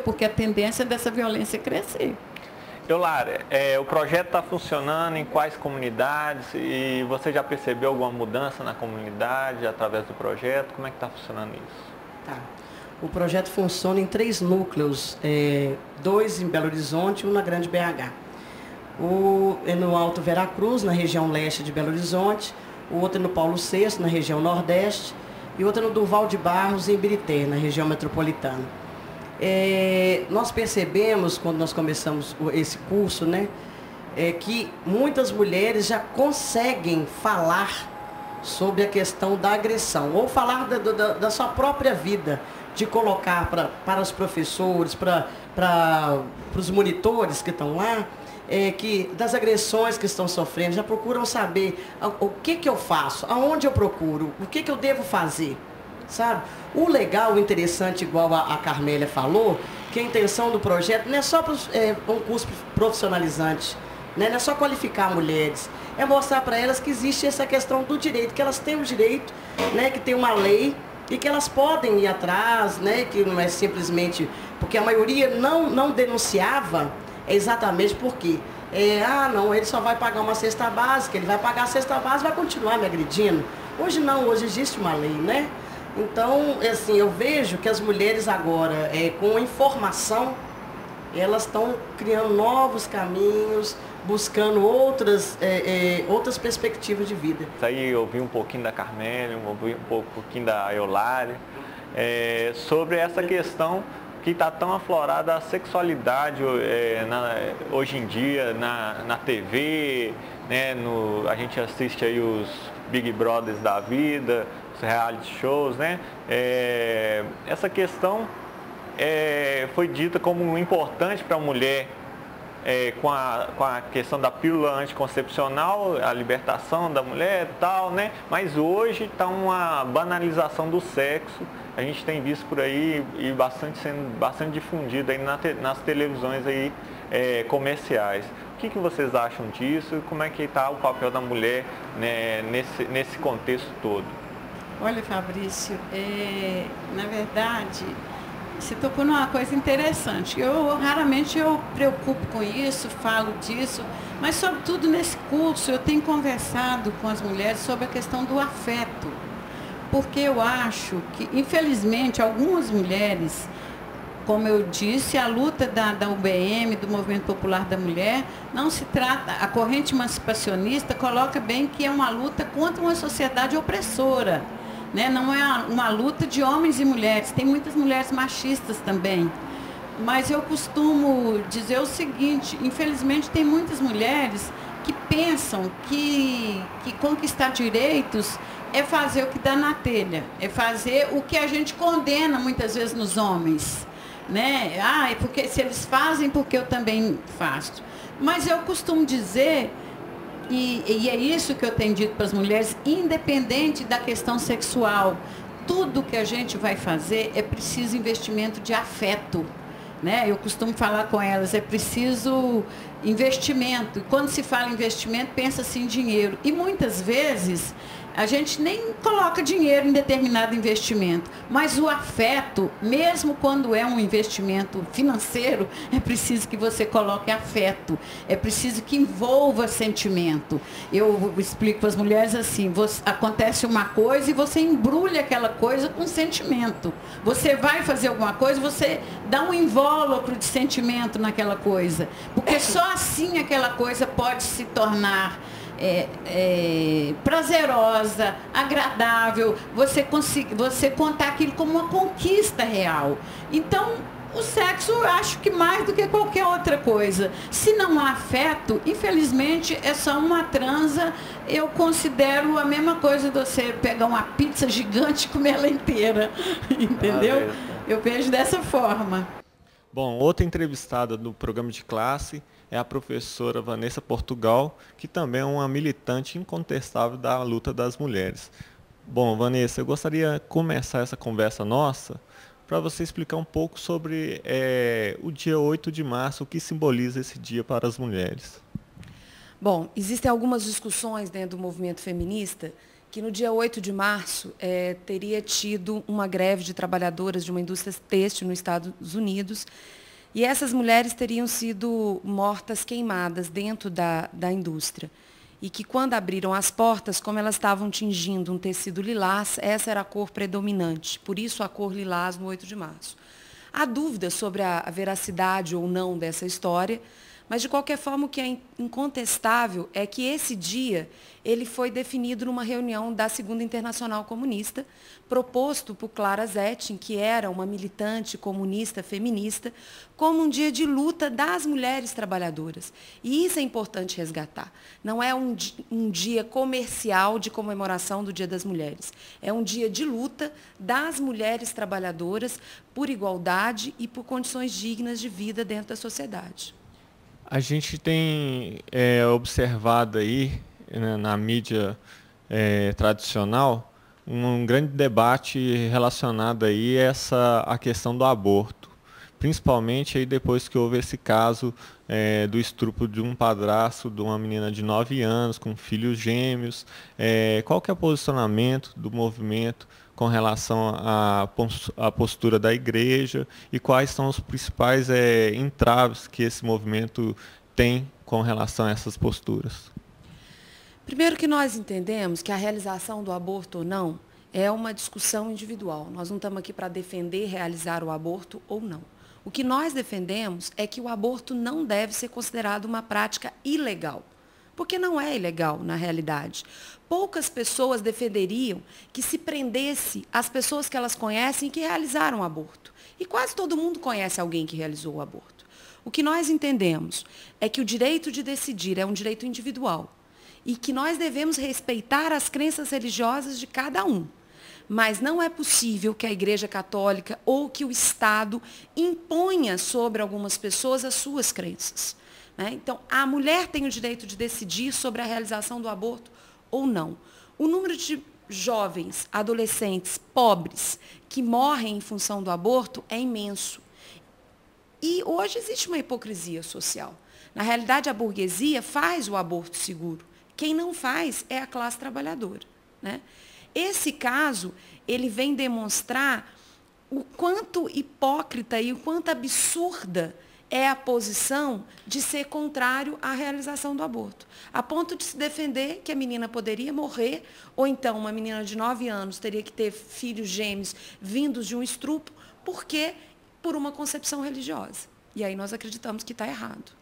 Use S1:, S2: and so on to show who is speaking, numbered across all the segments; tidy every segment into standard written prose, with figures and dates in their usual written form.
S1: porque a tendência dessa violência é crescer.
S2: Eulália, o projeto está funcionando em quais comunidades e você já percebeu alguma mudança na comunidade através do projeto? Como é que está funcionando isso?
S3: Tá. O projeto funciona em 3 núcleos, 2 em Belo Horizonte e 1 na Grande BH. É no Alto Veracruz, na região leste de Belo Horizonte, o outro é no Paulo VI, na região nordeste, e o outro é no Durval de Barros, em Ibirité, na região metropolitana. Nós percebemos, quando nós começamos esse curso, né, que muitas mulheres já conseguem falar sobre a questão da agressão, ou falar da sua própria vida, de colocar para os professores, para os monitores que estão lá, que das agressões que estão sofrendo, já procuram saber o que eu faço, aonde eu procuro, o que eu devo fazer. Sabe? O legal, o interessante, igual a Carmélia falou, que a intenção do projeto não é só um curso profissionalizante, né? Não é só qualificar mulheres, é mostrar para elas que existe essa questão do direito, que elas têm o direito, né? Que tem uma lei e que elas podem ir atrás, né? Que não é simplesmente... Porque a maioria não denunciava exatamente porque... não, ele só vai pagar uma cesta básica, ele vai pagar a cesta básica e vai continuar me agredindo. Hoje não, hoje existe uma lei, né? Então, assim, eu vejo que as mulheres agora, com informação, elas estão criando novos caminhos, buscando outras perspectivas de vida.
S2: Aí eu ouvi um pouquinho da Carmélia, ouvi um pouquinho da Eulália, sobre essa questão que está tão aflorada a sexualidade hoje em dia na TV, né, a gente assiste aí os Big Brothers da vida, reality shows, né? Essa questão foi dita como importante para a mulher com a questão da pílula anticoncepcional, a libertação da mulher e tal, né? Mas hoje está uma banalização do sexo, a gente tem visto por aí e sendo bastante difundido aí nas televisões aí, comerciais. O que vocês acham disso e como é que está o papel da mulher, né, nesse contexto todo?
S1: Olha, Fabrício, na verdade, você tocou numa coisa interessante. Raramente eu preocupo com isso, falo disso, mas sobretudo nesse curso eu tenho conversado com as mulheres sobre a questão do afeto. Porque eu acho que, infelizmente, algumas mulheres, como eu disse, a luta da UBM, do Movimento Popular da Mulher, não se trata, a corrente emancipacionista coloca bem que é uma luta contra uma sociedade opressora, né? Não é uma luta de homens e mulheres, tem muitas mulheres machistas também. Mas eu costumo dizer o seguinte, infelizmente tem muitas mulheres que pensam que conquistar direitos é fazer o que dá na telha, é fazer o que a gente condena muitas vezes nos homens. Né? É porque se eles fazem, porque eu também faço. Mas eu costumo dizer, e é isso que eu tenho dito para as mulheres, independente da questão sexual, tudo que a gente vai fazer é preciso investimento de afeto. Né? Eu costumo falar com elas, é preciso investimento. E quando se fala em investimento, pensa-se em dinheiro. E muitas vezes a gente nem coloca dinheiro em determinado investimento, mas o afeto, mesmo quando é um investimento financeiro, é preciso que você coloque afeto, é preciso que envolva sentimento. Eu explico para as mulheres assim, acontece uma coisa e você embrulha aquela coisa com sentimento. Você vai fazer alguma coisa, você dá um invólucro de sentimento naquela coisa, porque só assim aquela coisa pode se tornar prazerosa, agradável, você contar aquilo como uma conquista real. Então, o sexo, eu acho que mais do que qualquer outra coisa. Se não há afeto, infelizmente, é só uma transa. Eu considero a mesma coisa de você pegar uma pizza gigante e comer ela inteira. Entendeu? Eu vejo dessa forma.
S2: Bom, outra entrevistada do programa de classe é a professora Vanessa Portugal, que também é uma militante incontestável da luta das mulheres. Bom, Vanessa, eu gostaria de começar essa conversa nossa para você explicar um pouco sobre o dia 8 de março, o que simboliza esse dia para as mulheres.
S4: Bom, existem algumas discussões dentro do movimento feminista que no dia 8 de março teria tido uma greve de trabalhadoras de uma indústria têxtil nos Estados Unidos, e essas mulheres teriam sido mortas queimadas dentro da indústria. E que quando abriram as portas, como elas estavam tingindo um tecido lilás, essa era a cor predominante, por isso a cor lilás no 8 de março. Há dúvidas sobre a veracidade ou não dessa história, mas, de qualquer forma, o que é incontestável é que esse dia ele foi definido numa reunião da Segunda Internacional Comunista, proposto por Clara Zetkin, que era uma militante comunista feminista, como um dia de luta das mulheres trabalhadoras. E isso é importante resgatar. Não é um dia comercial de comemoração do Dia das Mulheres. É um dia de luta das mulheres trabalhadoras por igualdade e por condições dignas de vida dentro da sociedade.
S2: A gente tem observado aí, né, na mídia tradicional, um grande debate relacionado aí a questão do aborto, principalmente aí depois que houve esse caso do estupro de um padrasto de uma menina de 9 anos com filhos gêmeos. Qual que é o posicionamento do movimento com relação à postura da igreja e quais são os principais entraves que esse movimento tem com relação a essas posturas?
S4: Primeiro que nós entendemos que a realização do aborto ou não é uma discussão individual. Nós não estamos aqui para defender realizar o aborto ou não. O que nós defendemos é que o aborto não deve ser considerado uma prática ilegal, porque não é ilegal na realidade. Poucas pessoas defenderiam que se prendesse as pessoas que elas conhecem que realizaram o aborto. E quase todo mundo conhece alguém que realizou o aborto. O que nós entendemos é que o direito de decidir é um direito individual e que nós devemos respeitar as crenças religiosas de cada um. Mas não é possível que a Igreja Católica ou que o Estado imponha sobre algumas pessoas as suas crenças. Então, a mulher tem o direito de decidir sobre a realização do aborto ou não. O número de jovens, adolescentes, pobres, que morrem em função do aborto é imenso. E hoje existe uma hipocrisia social. Na realidade, a burguesia faz o aborto seguro. Quem não faz é a classe trabalhadora, né? Esse caso, ele vem demonstrar o quanto hipócrita e o quanto absurda é a posição de ser contrário à realização do aborto, a ponto de se defender que a menina poderia morrer, ou então uma menina de 9 anos teria que ter filhos gêmeos vindos de um estupro, porque por uma concepção religiosa. E aí nós acreditamos que está errado.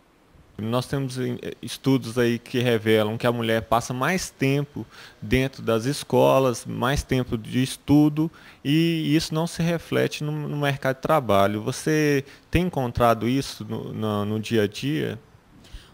S2: Nós temos estudos aí que revelam que a mulher passa mais tempo dentro das escolas, mais tempo de estudo, e isso não se reflete no mercado de trabalho. Você tem encontrado isso no dia a dia?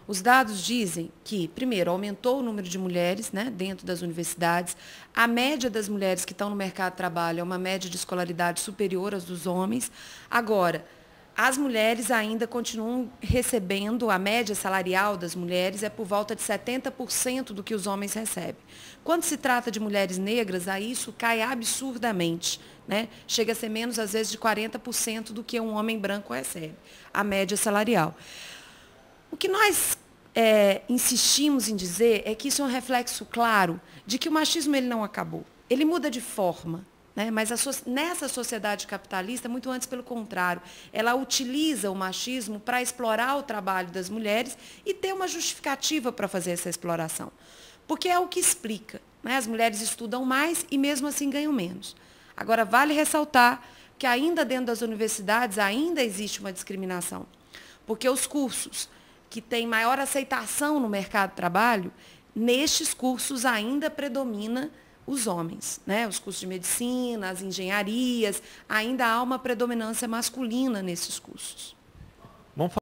S4: Os dados dizem que, primeiro, aumentou o número de mulheres, né, dentro das universidades. A média das mulheres que estão no mercado de trabalho é uma média de escolaridade superior às dos homens. Agora, as mulheres ainda continuam recebendo, a média salarial das mulheres é por volta de 70% do que os homens recebem. Quando se trata de mulheres negras, aí isso cai absurdamente, né? Chega a ser menos, às vezes, de 40% do que um homem branco recebe, a média salarial. O que nós insistimos em dizer é que isso é um reflexo claro de que o machismo ele não acabou. Ele muda de forma. Mas nessa sociedade capitalista, muito antes pelo contrário, ela utiliza o machismo para explorar o trabalho das mulheres e ter uma justificativa para fazer essa exploração. Porque é o que explica. As mulheres estudam mais e mesmo assim ganham menos. Agora, vale ressaltar que ainda dentro das universidades ainda existe uma discriminação. Porque os cursos que têm maior aceitação no mercado de trabalho, nestes cursos ainda predomina os homens, os cursos de medicina, as engenharias, ainda há uma predominância masculina nesses cursos.